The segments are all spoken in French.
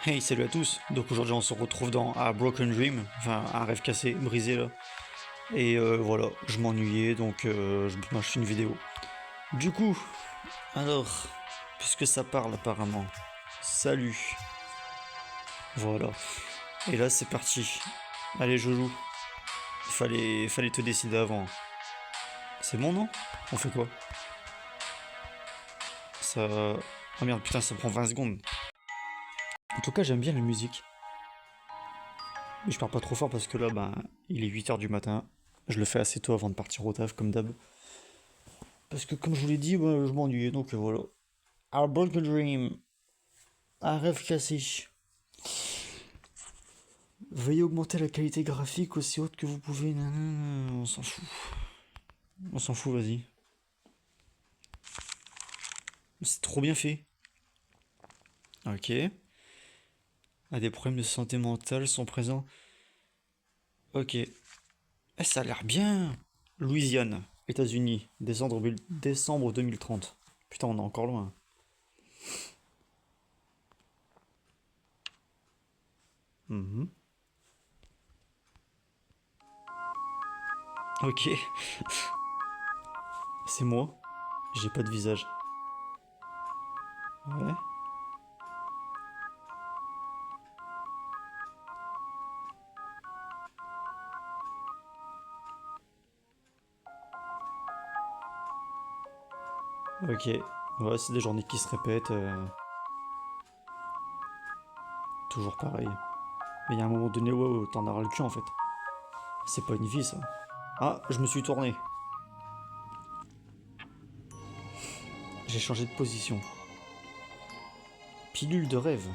Hey, salut à tous. Donc aujourd'hui on se retrouve dans A Broken Dream, enfin un rêve cassé, brisé là. Et voilà, je m'ennuyais donc je fais une vidéo. Du coup, alors, puisque ça parle apparemment, salut, voilà. Et là c'est parti. Allez Joujou, fallait te décider avant. C'est bon non? On fait quoi? Ça... Oh merde, putain, ça prend 20 secondes. En tout cas j'aime bien la musique. Mais je parle pas trop fort parce que là, ben, il est 8 heures du matin. Je le fais assez tôt avant de partir au taf, comme d'hab. Parce que comme je vous l'ai dit, ben, je m'ennuyais, donc voilà. A Broken Dream, un rêve cassé. Veuillez augmenter la qualité graphique aussi haute que vous pouvez. Nanana, on s'en fout. On s'en fout, vas-y. C'est trop bien fait. Ok. Ah, des problèmes de santé mentale sont présents. Ok. Eh, ça a l'air bien. Louisiane, États-Unis, décembre 2030. Putain, on est encore loin. Mhm. Ok. C'est moi. J'ai pas de visage. Ouais. Ok. Ouais, c'est des journées qui se répètent. Toujours pareil. Mais il y a un moment donné, wow, t'en auras le cul en fait. C'est pas une vie ça. Ah, je me suis tourné. J'ai changé de position. Pilule de rêve.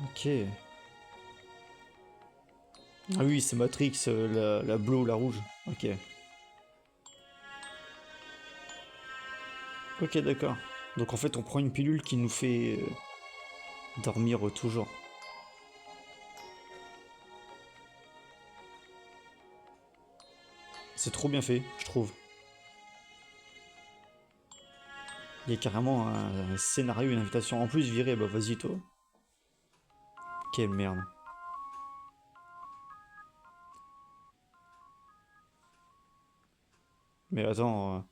Ok. Ah oui, c'est Matrix, la bleue ou la rouge. Ok. Ok, d'accord. Donc en fait, on prend une pilule qui nous fait dormir toujours. C'est trop bien fait, je trouve. Il y a carrément un scénario, une invitation. En plus, viré, bah vas-y toi. Quelle merde. Mais attends,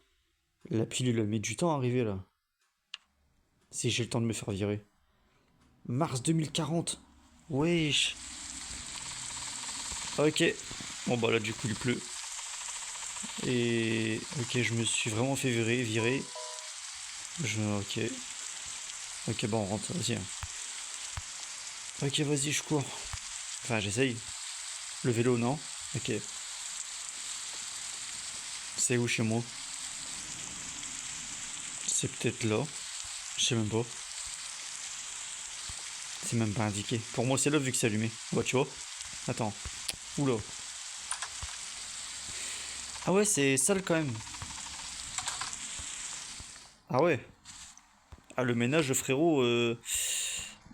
la pilule elle met du temps à arriver là. Si j'ai le temps de me faire virer. Mars 2040. Wesh. Ok. Bon bah là du coup il pleut. Et ok, je me suis vraiment fait virer. Ok. Ok, bon on rentre, vas-y. Ok, vas-y, je cours. Enfin, j'essaye. Le vélo, non? Ok. C'est où chez moi? C'est peut-être là. Je sais même pas. C'est même pas indiqué. Pour moi, c'est là vu que c'est allumé. Bah, tu vois. Attends. Oula. Ah ouais, c'est sale quand même. Ah ouais. Ah, le ménage, frérot,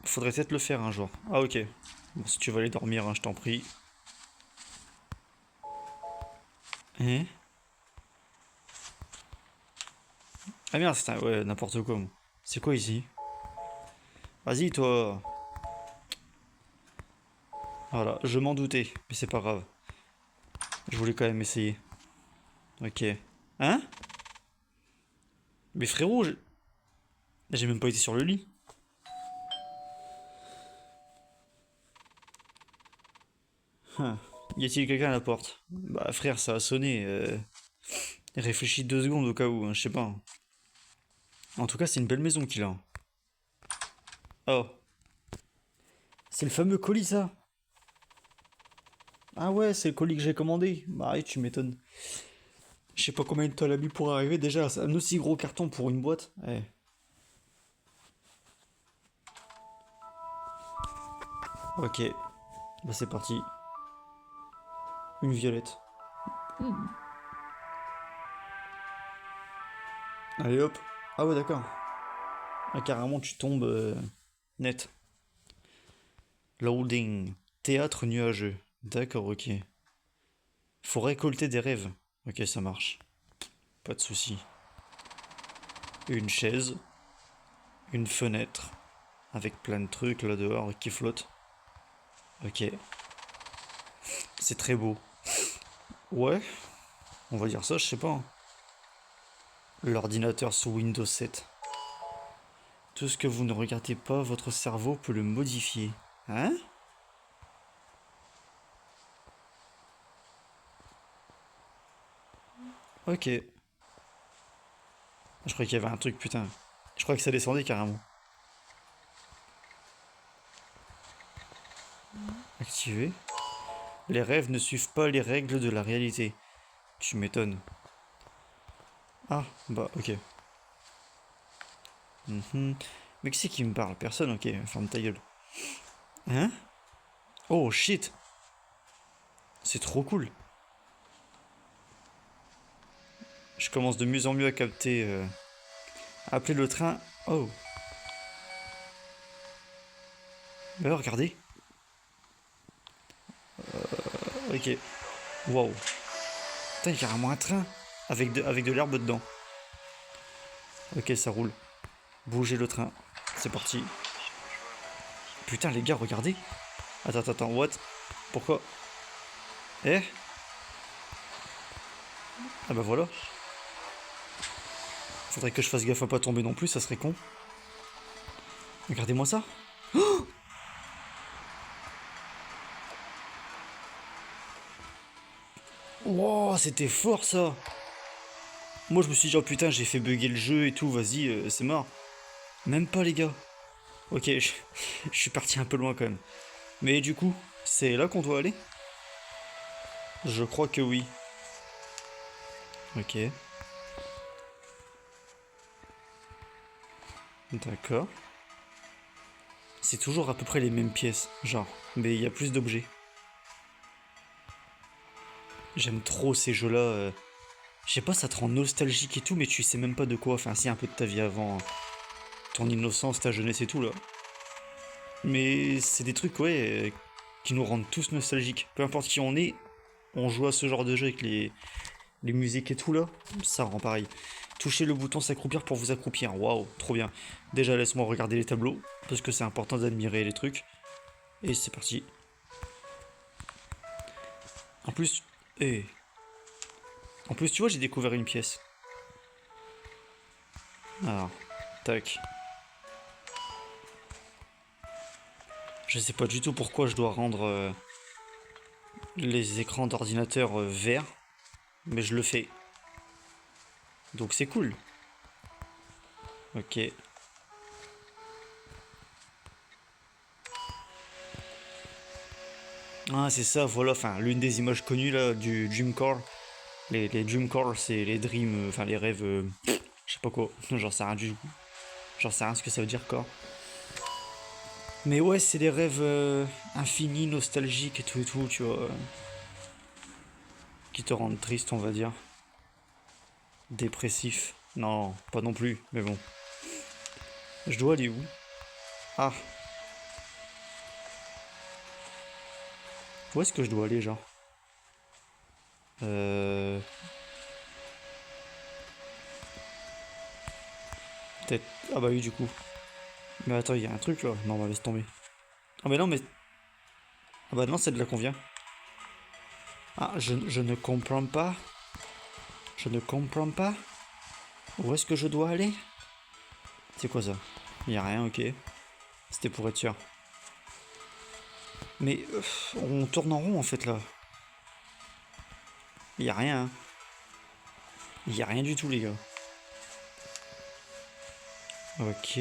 faudrait peut-être le faire un jour. Ah, ok. Bon, si tu vas aller dormir, hein, je t'en prie. Hein? Ah merde, c'est ouais, n'importe quoi. Moi. C'est quoi ici? Vas-y, toi. Voilà, je m'en doutais, mais c'est pas grave. Je voulais quand même essayer. Ok. Hein? Mais frérot, j'ai même pas été sur le lit. Hein. Y a-t-il quelqu'un à la porte? Bah frère, ça a sonné. Réfléchis 2 secondes au cas où, hein, je sais pas. En tout cas, c'est une belle maison qu'il a. Oh, c'est le fameux colis ça? Ah ouais, c'est le colis que j'ai commandé. Bah oui, tu m'étonnes. Je sais pas combien de temps elle a mis pour arriver déjà. C'est un aussi gros carton pour une boîte. Eh. Ok, bah c'est parti. Une violette. Allez hop. Ah ouais, d'accord. Ah, carrément, tu tombes net. Loading. Théâtre nuageux. D'accord, ok. Faut récolter des rêves. Ok, ça marche. Pas de souci. Une chaise. Une fenêtre. avec plein de trucs là dehors qui flottent. Ok. C'est très beau. Ouais, on va dire ça, je sais pas, hein. L'ordinateur sous Windows 7. Tout ce que vous ne regardez pas, votre cerveau peut le modifier. Hein? Ok. Je croyais qu'il y avait un truc, putain. Je crois que ça descendait carrément. Activé. Les rêves ne suivent pas les règles de la réalité. Tu m'étonnes. Ah, bah ok. Mhm. Mais qui c'est qui me parle? Personne, ok, ferme ta gueule. Hein? Oh shit! C'est trop cool. Je commence de mieux en mieux à capter. Appeler le train. Oh. Bah regardez. Ok. Wow. Putain, il y a carrément un train. Avec de l'herbe dedans. Ok, ça roule. Bougez le train. C'est parti. Putain, les gars, regardez. Attends, what? Pourquoi? Eh? Ah bah voilà. Faudrait que je fasse gaffe à pas tomber non plus, ça serait con. Regardez-moi ça. Wow, c'était fort ça. Moi je me suis dit, oh putain, j'ai fait bugger le jeu et tout, vas-y, c'est mort. Même pas les gars. Ok, je suis parti un peu loin quand même. Mais du coup, c'est là qu'on doit aller? Je crois que oui. Ok, d'accord. C'est toujours à peu près les mêmes pièces, genre, mais il y a plus d'objets. J'aime trop ces jeux-là. Je sais pas, ça te rend nostalgique et tout, mais tu sais même pas de quoi. Enfin, si, un peu de ta vie avant, hein. Ton innocence, ta jeunesse et tout, là. Mais c'est des trucs, ouais, qui nous rendent tous nostalgiques. Peu importe qui on est, on joue à ce genre de jeu avec les musiques et tout, là. Ça rend pareil. Touchez le bouton s'accroupir pour vous accroupir. Waouh, trop bien. Déjà, laisse-moi regarder les tableaux, parce que c'est important d'admirer les trucs. Et c'est parti. En plus, eh, en plus, tu vois, j'ai découvert une pièce. Alors, tac. Je sais pas du tout pourquoi je dois rendre les écrans d'ordinateur verts, mais je le fais. Donc c'est cool. Ok. Ah, c'est ça, voilà, enfin, l'une des images connues là du Dreamcore. Les Dreamcore, c'est les dreams, enfin les rêves, je sais pas quoi, j'en sais rien du tout. J'en sais rien ce que ça veut dire, quoi. Mais ouais, c'est des rêves infinis, nostalgiques et tout, tu vois, qui te rendent triste, on va dire. Dépressif. Non, pas non plus, mais bon. Je dois aller où? Ah, où est-ce que je dois aller, genre? Euh... Peut-être... Ah bah oui, du coup. Mais attends, il y a un truc, là. Non, on va laisse tomber. Ah mais non, mais... Ah bah non, c'est de là qu'on vient. Ah, je ne comprends pas. Je ne comprends pas. Où est-ce que je dois aller? C'est quoi ça? Y a rien, ok. C'était pour être sûr. Mais on tourne en rond en fait là. Y a rien, hein. Y a rien du tout, les gars. Ok.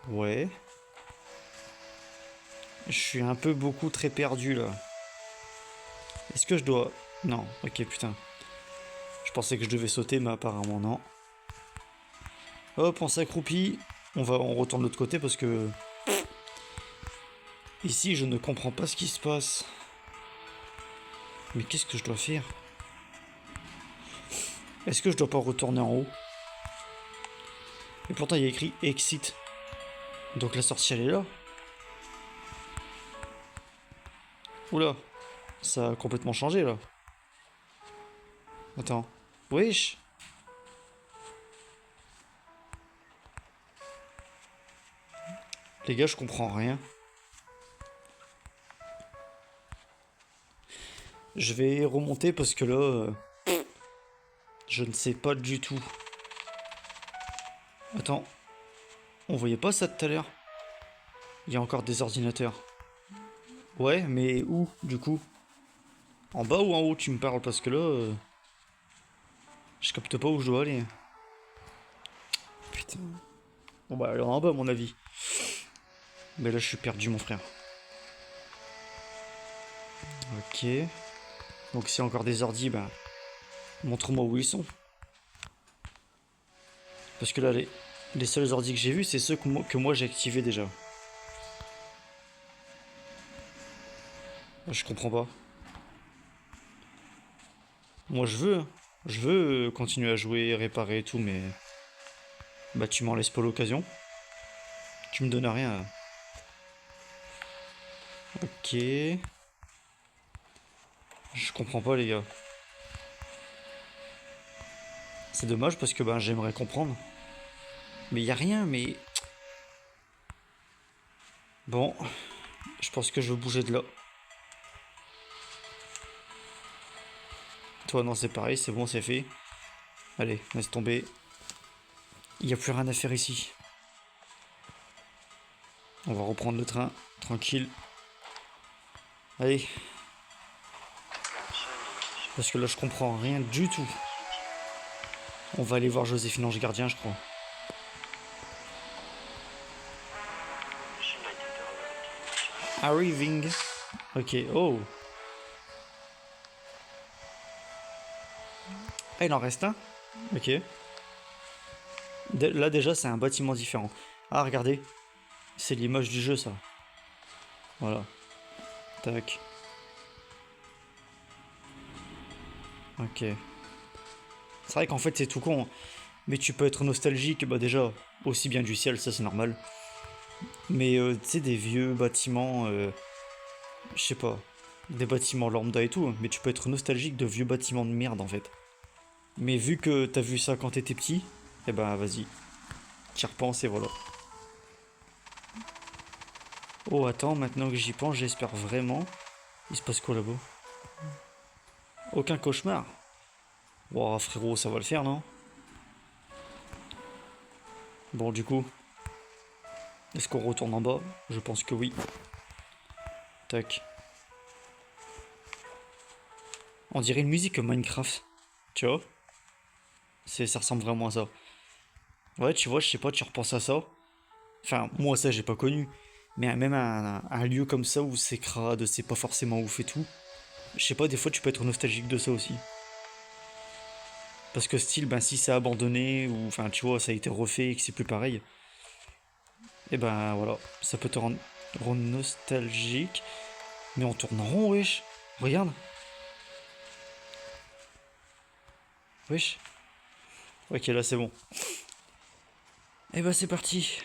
Ouais. Je suis un peu beaucoup très perdu là. Est-ce que je dois... Non, ok, putain. Je pensais que je devais sauter, mais apparemment non. Hop, on s'accroupit. On retourne de l'autre côté parce que... Ici, je ne comprends pas ce qui se passe. Mais qu'est-ce que je dois faire? Est-ce que je dois pas retourner en haut? Et pourtant, il y a écrit Exit. Donc la sortie, elle est là. Oula, ça a complètement changé là. Attends. Wesh. Les gars, je comprends rien. Je vais remonter parce que là, je ne sais pas du tout. Attends, on voyait pas ça tout à l'heure? Il y a encore des ordinateurs. Ouais, mais où, du coup? En bas ou en haut, tu me parles? Parce que là, je capte pas où je dois aller. Putain. Bon bah, alors en bas, à mon avis. Mais là, je suis perdu, mon frère. Ok. Donc, s'il y a encore des ordis, bah, montre-moi où ils sont. Parce que là, les seuls ordis que j'ai vus, c'est ceux que moi j'ai activés déjà. Je comprends pas. Moi, je veux continuer à jouer, réparer et tout, mais bah tu m'en laisses pas l'occasion. Tu me donnes rien là. Ok. Je comprends pas les gars. C'est dommage parce que ben j'aimerais comprendre. Mais y a rien, mais... Bon, je pense que je veux bouger de là. Toi non c'est pareil, c'est bon, c'est fait. Allez, laisse tomber. Il n'y a plus rien à faire ici. On va reprendre le train, tranquille. Allez. Parce que là je comprends rien du tout. On va aller voir Joséphine Ange Gardien, je crois. Arriving. Ok, oh. Ah, il en reste un. Ok. Là déjà c'est un bâtiment différent. Ah regardez. C'est l'image du jeu ça. Voilà. Tac. Ok. C'est vrai qu'en fait c'est tout con. Mais tu peux être nostalgique, bah déjà, aussi bien du ciel, ça c'est normal. Mais tu sais, des vieux bâtiments, je sais pas, des bâtiments lambda et tout, hein, mais tu peux être nostalgique de vieux bâtiments de merde en fait. Mais vu que t'as vu ça quand t'étais petit, eh ben vas-y, t'y repenses et voilà. Oh attends, maintenant que j'y pense, j'espère vraiment. Il se passe quoi là-bas? Aucun cauchemar. Ouah frérot, ça va le faire non? Bon du coup, est-ce qu'on retourne en bas? Je pense que oui. Tac. On dirait une musique comme Minecraft. Tu vois? Ça ressemble vraiment à ça. Ouais, tu vois, je sais pas, tu repenses à ça. Enfin, moi, ça, j'ai pas connu. Mais même un lieu comme ça où c'est crade, c'est pas forcément ouf et tout. Je sais pas, des fois, tu peux être nostalgique de ça aussi. Parce que style, ben, si c'est abandonné, ou enfin, tu vois, ça a été refait et que c'est plus pareil, et ben voilà, ça peut te rendre nostalgique. Mais on tourne en rond, wesh. Regarde. Wesh. Ok, là, c'est bon. Et ben, c'est parti.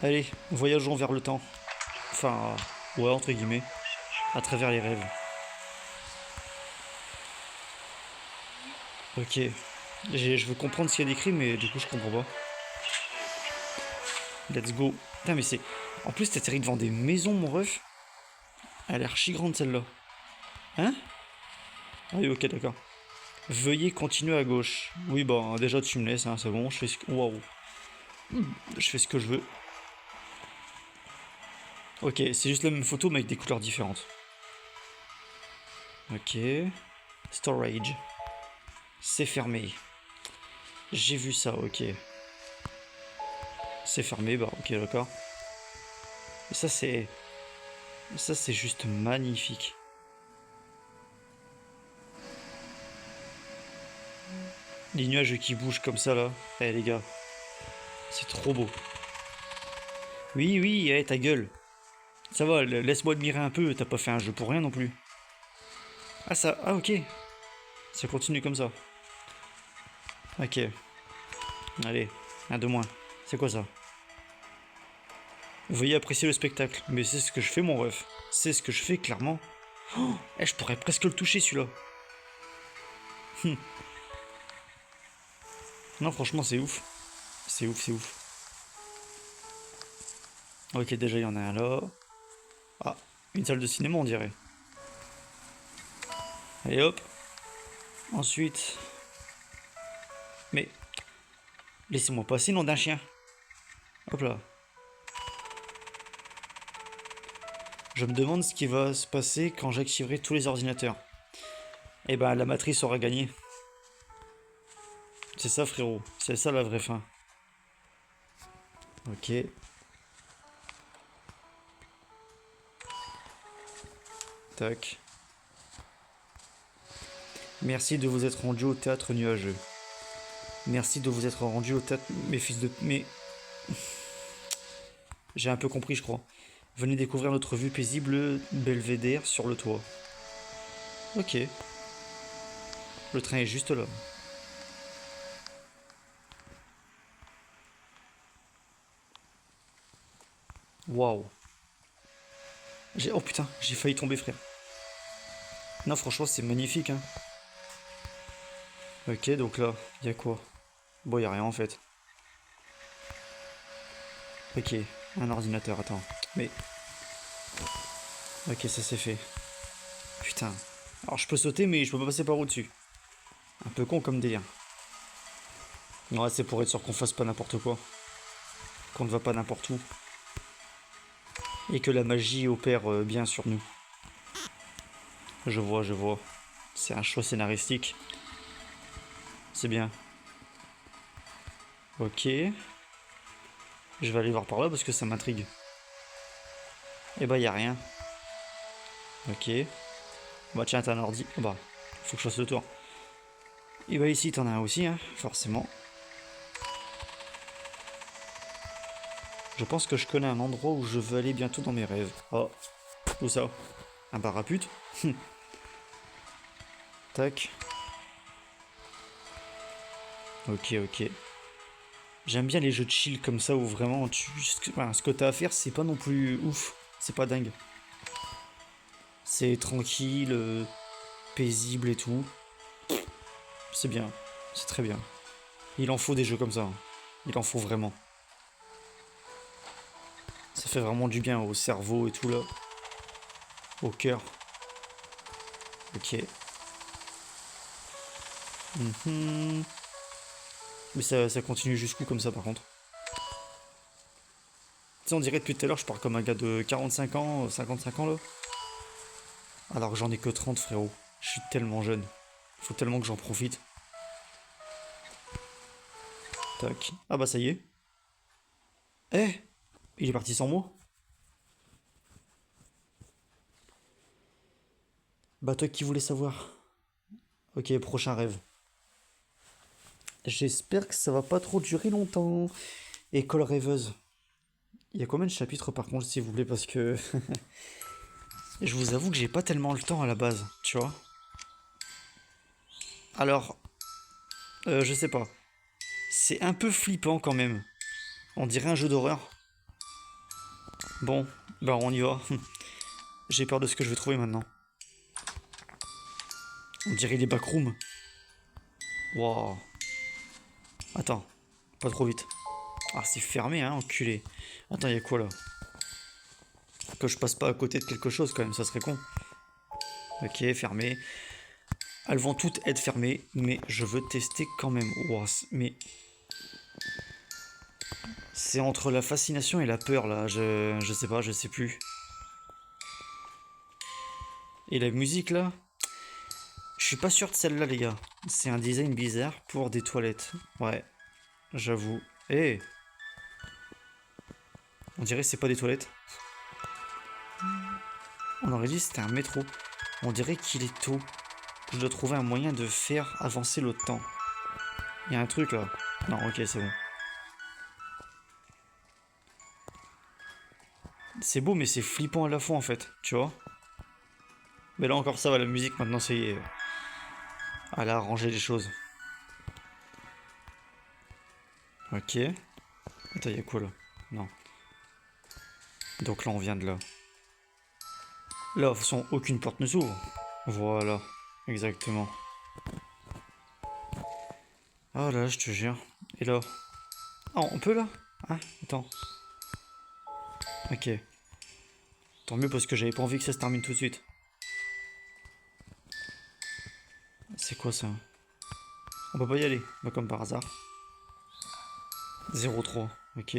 Allez, voyageons vers le temps. Enfin, ouais, entre guillemets. À travers les rêves. Ok. Je veux comprendre ce qu'il y a d'écrit, mais du coup, je comprends pas. Let's go. Putain, mais c'est. En plus, t'atterris devant des maisons, mon ref. Elle a l'air archi grande celle-là. Hein? Ah oui, ok, d'accord. Veuillez continuer à gauche. Oui, bah, déjà, tu me laisses, hein, c'est bon. Je fais ce que. Waouh. Je fais ce que je veux. Ok, c'est juste la même photo, mais avec des couleurs différentes. Ok. Storage. C'est fermé. J'ai vu ça, ok. C'est fermé, bah, ok, d'accord. Et ça, c'est. Ça, c'est juste magnifique. Les nuages qui bougent comme ça, là. Eh, les gars. C'est trop beau. Oui, oui, eh, ta gueule. Ça va, laisse-moi admirer un peu, t'as pas fait un jeu pour rien non plus. Ah ça, ah ok. Ça continue comme ça. Ok. Allez, un de moins. C'est quoi ça? Veuillez apprécier le spectacle. Mais c'est ce que je fais mon ref. C'est ce que je fais clairement. Oh, eh, je pourrais presque le toucher celui-là. Non franchement c'est ouf. C'est ouf, c'est ouf. Ok, déjà il y en a un là. Ah, une salle de cinéma on dirait. Allez hop. Ensuite... Mais... Laissez-moi passer, nom d'un chien. Hop là. Je me demande ce qui va se passer quand j'activerai tous les ordinateurs. Eh ben, la matrice aura gagné. C'est ça, frérot. C'est ça la vraie fin. Ok. Tac. Merci de vous être rendu au théâtre nuageux. Merci de vous être rendu au théâtre... Mes fils de... Mais... J'ai un peu compris, je crois. Venez découvrir notre vue paisible belvédère sur le toit. Ok. Le train est juste là. Waouh. Oh putain, j'ai failli tomber, frère. Non, franchement, c'est magnifique, hein. Ok, donc là, il y a quoi? Bon, il y a rien en fait. Ok, un ordinateur, attends. Mais... Ok, ça c'est fait. Putain. Alors je peux sauter, mais je peux pas passer par au-dessus. Un peu con comme délire. Ouais, c'est pour être sûr qu'on fasse pas n'importe quoi. Qu'on ne va pas n'importe où. Et que la magie opère bien sur nous. Je vois, je vois. C'est un choix scénaristique. C'est bien. Ok. Je vais aller voir par là parce que ça m'intrigue. Et bah, y a rien. Ok. Bah, tiens, t'as un ordi. Oh, bah, faut que je fasse le tour. Et bah, ici, t'en as un aussi, hein, forcément. Je pense que je connais un endroit où je veux aller bientôt dans mes rêves. Oh, où ça? Un bar à pute? Tac. Ok, ok. J'aime bien les jeux de chill comme ça où vraiment ce que t'as à faire, c'est pas non plus ouf. C'est pas dingue. C'est tranquille, paisible et tout. C'est bien. C'est très bien. Il en faut des jeux comme ça, hein. Il en faut vraiment. Ça fait vraiment du bien au cerveau et tout là. Au cœur. Ok. Mhm. Mais ça continue jusqu'où comme ça par contre? Tu sais, on dirait depuis tout à l'heure, je parle comme un gars de 45 ans, 55 ans là. Alors que j'en ai que 30, frérot. Je suis tellement jeune. Faut tellement que j'en profite. Tac. Ah bah ça y est. Eh, il est parti sans moi. Bah toi qui voulais savoir. Ok, prochain rêve. J'espère que ça va pas trop durer longtemps. École rêveuse. Il y a combien de chapitres par contre, s'il vous plaît, parce que je vous avoue que j'ai pas tellement le temps à la base, tu vois. Alors, je sais pas. C'est un peu flippant quand même. On dirait un jeu d'horreur. Bon, bah on y va. J'ai peur de ce que je vais trouver maintenant. On dirait les backrooms. Waouh. Attends, pas trop vite. Ah, c'est fermé, hein, enculé. Attends, y a quoi là? Que je passe pas à côté de quelque chose quand même, ça serait con. Ok, fermé. Elles vont toutes être fermées, mais je veux tester quand même. Wow, mais c'est entre la fascination et la peur là. Je sais pas, je sais plus. Et la musique là, je suis pas sûr de celle-là les gars. C'est un design bizarre pour des toilettes. Ouais, j'avoue. Eh, on dirait que c'est pas des toilettes. On aurait dit que c'était un métro. On dirait qu'il est tôt. Je dois trouver un moyen de faire avancer le temps. Il y a un truc là. Non, ok, c'est bon. C'est beau, mais c'est flippant à la fois en fait, tu vois. Mais là encore ça va, la musique maintenant c'est... Elle a arrangé les choses. Ok. Attends, y'a quoi là? Non. Donc là on vient de là. Là, de toute façon, aucune porte ne s'ouvre. Voilà. Exactement. Ah là, je te jure. Et là... Ah, on peut là? Ah, attends. Ok. Tant mieux parce que j'avais pas envie que ça se termine tout de suite. C'est quoi ça? On peut pas y aller, bah, comme par hasard. 0,3. Ok.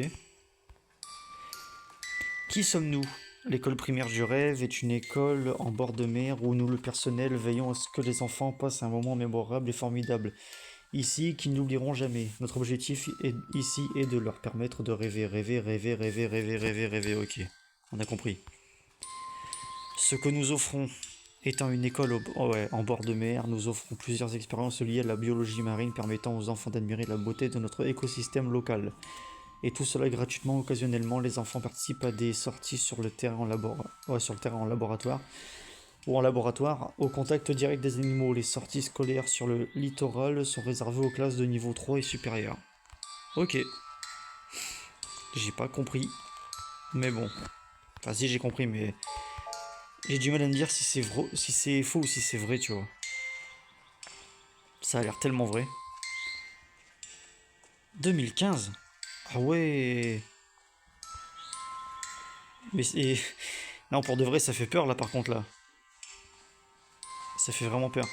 Qui sommes-nous? L'école primaire du rêve est une école en bord de mer où nous, le personnel, veillons à ce que les enfants passent un moment mémorable et formidable. Ici, qu'ils n'oublieront jamais. Notre objectif ici est de leur permettre de rêver, rêver, rêver, rêver, rêver, rêver, rêver. Ok, on a compris. Ce que nous offrons étant une école en bord de mer, nous offrons plusieurs expériences liées à la biologie marine permettant aux enfants d'admirer la beauté de notre écosystème local. Et tout cela gratuitement, occasionnellement, les enfants participent à des sorties sur le terrain en laboratoire ou en laboratoire au contact direct des animaux. Les sorties scolaires sur le littoral sont réservées aux classes de niveau 3 et supérieur. Ok, j'ai pas compris, mais bon. Enfin si j'ai compris, mais j'ai du mal à me dire si c'est vrai, si c'est faux ou si c'est vrai, tu vois. Ça a l'air tellement vrai. 2015. Ah ouais. Mais c'est... Non, pour de vrai, ça fait peur là par contre là. Ça fait vraiment peur.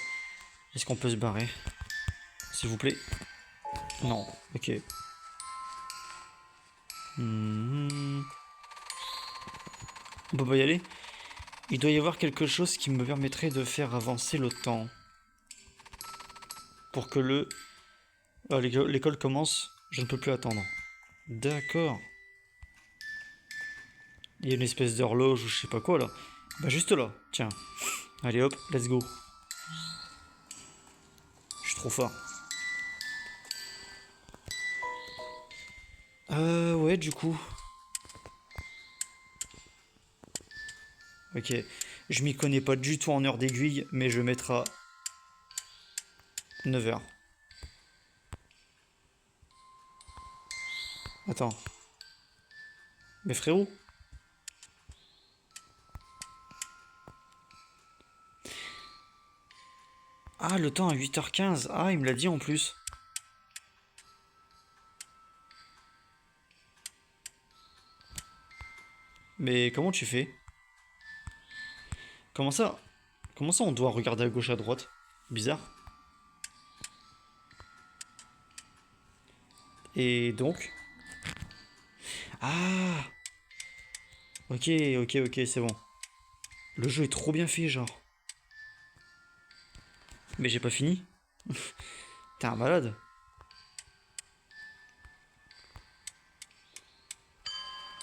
Est-ce qu'on peut se barrer? S'il vous plaît. Non, ok. On peut pas y aller? Il doit y avoir quelque chose qui me permettrait de faire avancer le temps. Pour que l'école commence, je ne peux plus attendre. D'accord. Il y a une espèce d'horloge ou je sais pas quoi là. Bah juste là, tiens. Allez hop, let's go. Je suis trop fort. Ouais, du coup. Ok. Je m'y connais pas du tout en heure d'aiguille, mais je mettrai 9h. Attends. Mais frérot. Ah, le temps à 8h15. Ah, il me l'a dit en plus. Mais comment tu fais? Comment ça? Comment ça on doit regarder à gauche à droite? Bizarre. Et donc? Ah! Ok, ok, ok, c'est bon. Le jeu est trop bien fait, genre. Mais j'ai pas fini. T'es un malade.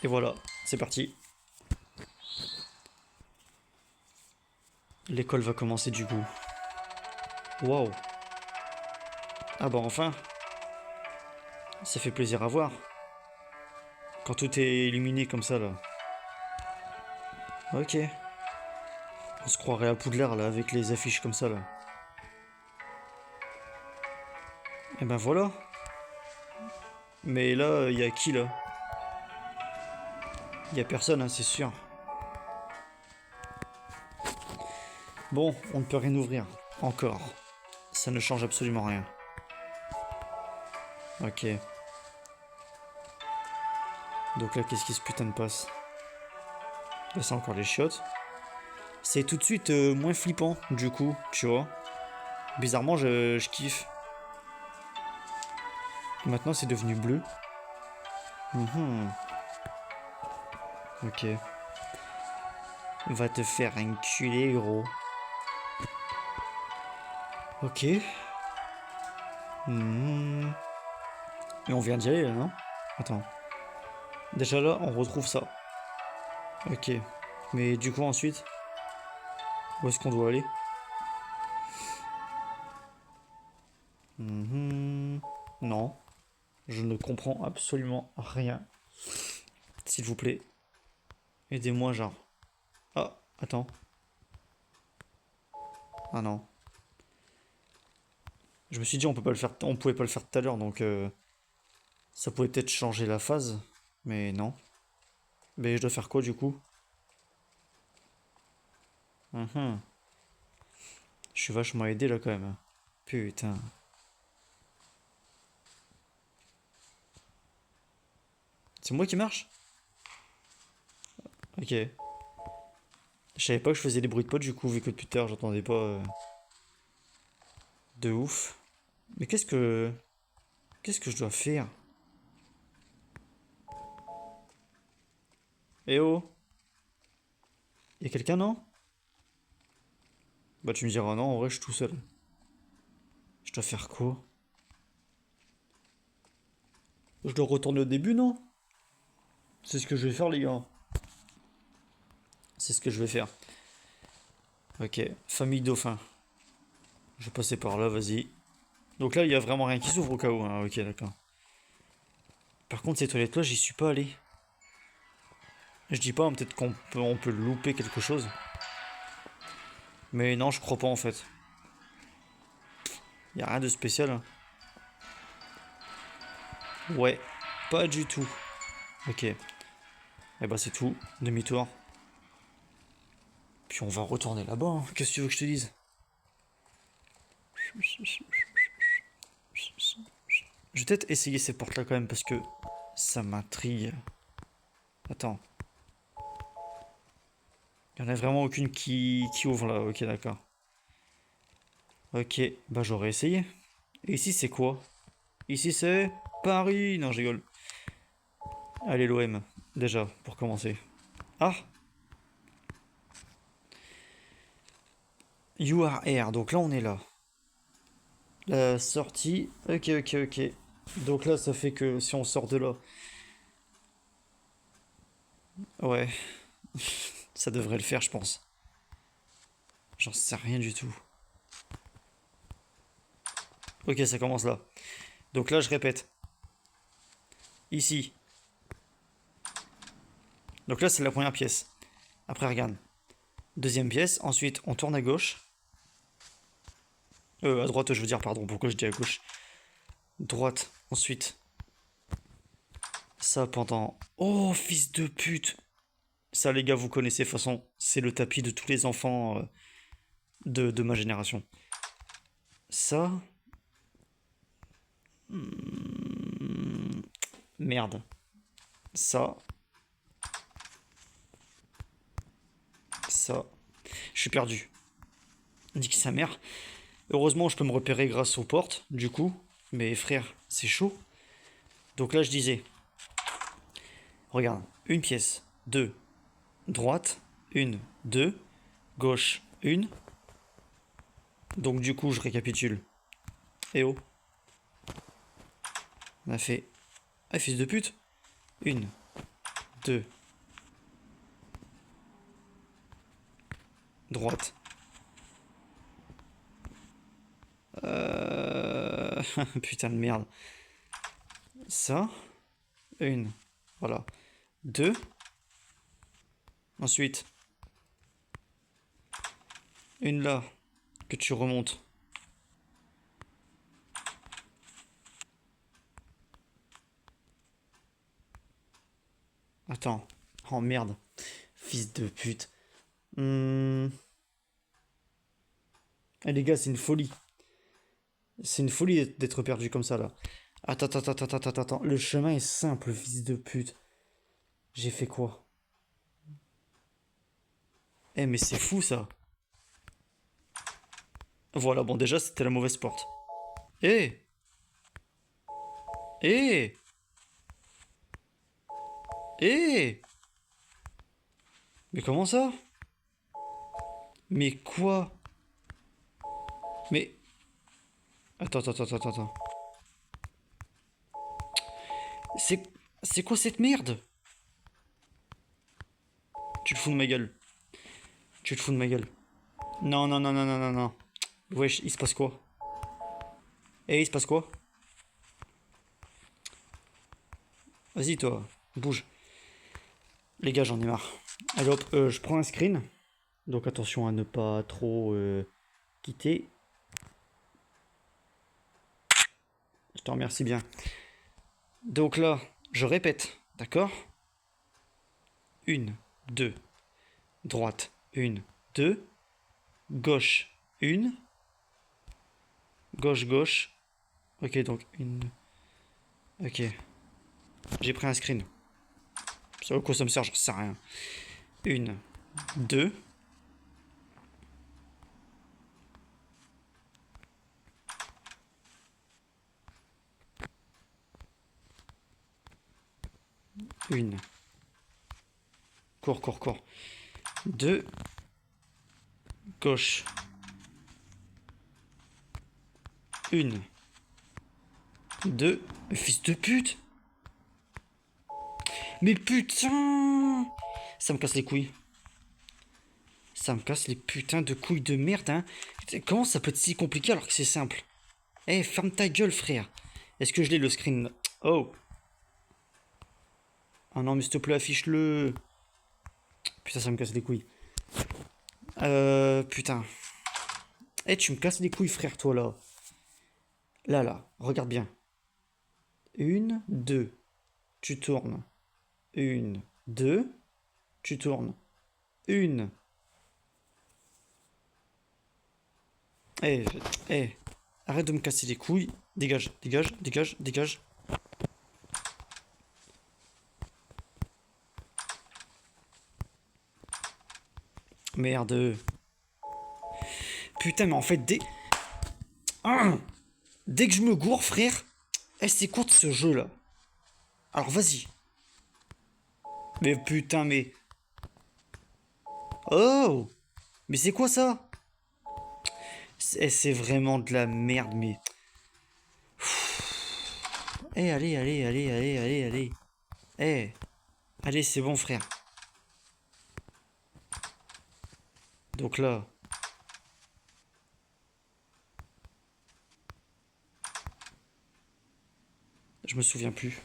Et voilà, c'est parti. L'école va commencer du coup. Waouh. Ah bah enfin. Ça fait plaisir à voir. Quand tout est illuminé comme ça là. Ok. On se croirait à Poudlard là avec les affiches comme ça là. Et ben voilà. Mais là, y a qui là? Y a personne, hein, c'est sûr. Bon, on ne peut rien ouvrir. Encore. Ça ne change absolument rien. Ok. Donc là, qu'est-ce qui se putain de passe? Là, c'est encore les chiottes. C'est tout de suite moins flippant, du coup, tu vois. Bizarrement, je kiffe. Maintenant, c'est devenu bleu. Mhm. Ok. Va te faire enculer, gros. Ok. Mhm. Et on vient d'y aller, là, non? Attends. Déjà là, on retrouve ça. Ok. Mais du coup, ensuite, où est-ce qu'on doit aller? Mhm. Non. Je ne comprends absolument rien. S'il vous plaît, aidez-moi, genre. Ah, attends. Ah non. Je me suis dit on peut pas le faire, on pouvait pas le faire tout à l'heure, donc ça pouvait peut-être changer la phase, mais non. Mais je dois faire quoi du coup? Mhm. Je suis vachement aidé là quand même. Putain. C'est moi qui marche? Ok. Je savais pas que je faisais des bruits de potes du coup, vu que depuis tard j'entendais pas de ouf. Mais qu'est-ce que... Qu'est-ce que je dois faire? Eh oh! Y'a quelqu'un, non? Bah tu me diras non, en vrai je suis tout seul. Je dois faire quoi? Je dois retourner au début, non? C'est ce que je vais faire, les gars. C'est ce que je vais faire. Ok, famille dauphin. Je vais passer par là, vas-y. Donc là, il y a vraiment rien qui s'ouvre au cas où, hein. Ok, d'accord. Par contre, ces toilettes-là, j'y suis pas allé. Je dis pas, hein, peut-être qu'on peut louper quelque chose. Mais non, je crois pas en fait. Y a rien de spécial, hein. Ouais, pas du tout. Ok. Et bah c'est tout. Demi-tour. Puis on va retourner là-bas, hein. Qu'est-ce que tu veux que je te dise? Je vais peut-être essayer ces portes-là quand même parce que ça m'intrigue. Attends. Il n'y en a vraiment aucune qui ouvre là. Ok, d'accord. Ok, bah j'aurais essayé. Et ici c'est quoi? Ici c'est Paris. Non, je rigole. Allez, l'OM. Déjà, pour commencer. Ah! You are air. Donc là, on est là. La sortie. Ok, ok, ok. Donc là, ça fait que si on sort de là. Ouais, ça devrait le faire, je pense. J'en sais rien du tout. Ok, ça commence là. Donc là, je répète. Ici. Donc là, c'est la première pièce. Après, regarde. Deuxième pièce. Ensuite, on tourne à gauche. À droite, je veux dire, pardon. Pourquoi je dis à gauche? Droite. Ensuite, ça pendant... Oh, fils de pute! Ça, les gars, vous connaissez, de toute façon, c'est le tapis de tous les enfants de ma génération. Ça... Merde. Ça... Ça... Je suis perdu. Nique sa mère. Heureusement, je peux me repérer grâce aux portes, du coup. Mais frère, c'est chaud. Donc là, je disais... Regarde. Une pièce. Deux. Droite. Une. Deux. Gauche. Une. Donc du coup, je récapitule. Eh oh. On a fait... Ah, fils de pute. Une. Deux. Droite. Putain de merde. Ça. Une. Voilà. Deux. Ensuite. Une là. Que tu remontes. Attends. Oh merde. Fils de pute. Eh, les gars, c'est une folie. C'est une folie d'être perdu comme ça là. Attends, attends, attends, attends, attends, attends. Le chemin est simple, fils de pute. J'ai fait quoi? Eh, mais c'est fou ça. Voilà, bon, déjà, c'était la mauvaise porte. Eh! Eh! Eh! Mais comment ça? Mais quoi? Mais... Attends, attends, attends, attends, attends. C'est... C'est quoi cette merde? Tu te fous de ma gueule. Tu te fous de ma gueule. Non, non, non, non, non, non, non. Wesh, il se passe quoi? Eh, il se passe quoi? Vas-y, toi, bouge. Les gars, j'en ai marre. Allez hop, je prends un screen. Donc attention à ne pas trop quitter. Je te remercie bien. Donc là, je répète, d'accord? Une, deux. Droite, une, deux. Gauche, une. Gauche, gauche. Ok, donc une... Ok. J'ai pris un screen. Ça, à quoi ça me sert, j'en sais rien. 1, 2. Une. Cours, cours, cours. 2. Gauche. 1. 2. Fils de pute. Mais putain! Ça me casse les couilles. Ça me casse les putains de couilles de merde, hein. Comment ça peut être si compliqué alors que c'est simple? Eh, ferme ta gueule, frère. Est-ce que je l'ai le screen? Oh. Ah non, mais s'il te plaît, affiche-le. Putain, ça me casse les couilles. Putain. Eh, tu me casses les couilles, frère, toi, là. Là, regarde bien. 1, 2. Tu tournes. 1, 2. Tu tournes. 1. Eh. Arrête de me casser les couilles. Dégage, dégage, dégage, dégage. Merde. Putain, mais en fait, dès que je me gourre, frère. Eh, c'est quoi ce jeu-là? Alors, vas-y. Mais putain, mais... Oh! Mais c'est quoi ça? C'est vraiment de la merde, mais... Eh, allez. Eh, allez, c'est bon, frère. Donc là... Je me souviens plus.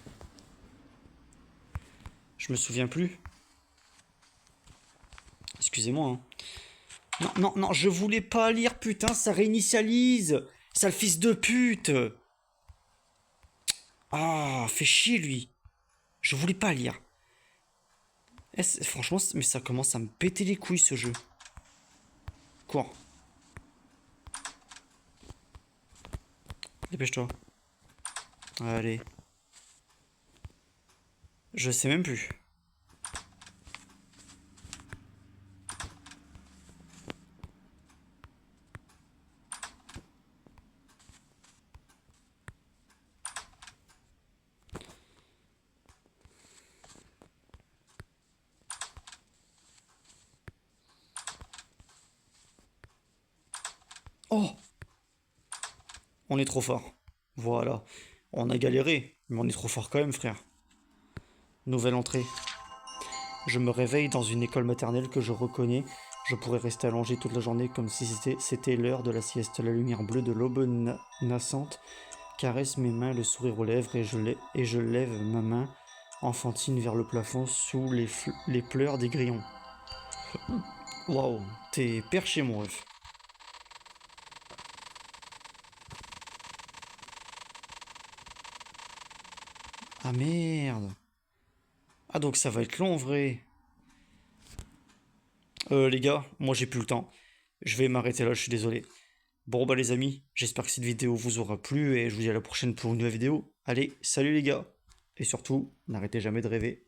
Excusez-moi, hein. Non, je voulais pas lire, putain, ça réinitialise. Sale fils de pute. Ah, fait chier, lui. Je voulais pas lire. Franchement, mais ça commence à me péter les couilles, ce jeu. Cours. Dépêche-toi. Allez. Je sais même plus. Oh! On est trop fort. Voilà. On a galéré, mais on est trop fort quand même, frère. Nouvelle entrée. Je me réveille dans une école maternelle que je reconnais. Je pourrais rester allongé toute la journée comme si c'était l'heure de la sieste. La lumière bleue de l'aube naissante caresse mes mains, le sourire aux lèvres, et je lève ma main enfantine vers le plafond sous les pleurs des grillons. Waouh, t'es perché, mon ref. Ah merde. Ah donc ça va être long en vrai. Les gars, moi j'ai plus le temps. Je vais m'arrêter là, je suis désolé. Bon bah les amis, j'espère que cette vidéo vous aura plu et je vous dis à la prochaine pour une nouvelle vidéo. Allez, salut les gars. Et surtout, n'arrêtez jamais de rêver.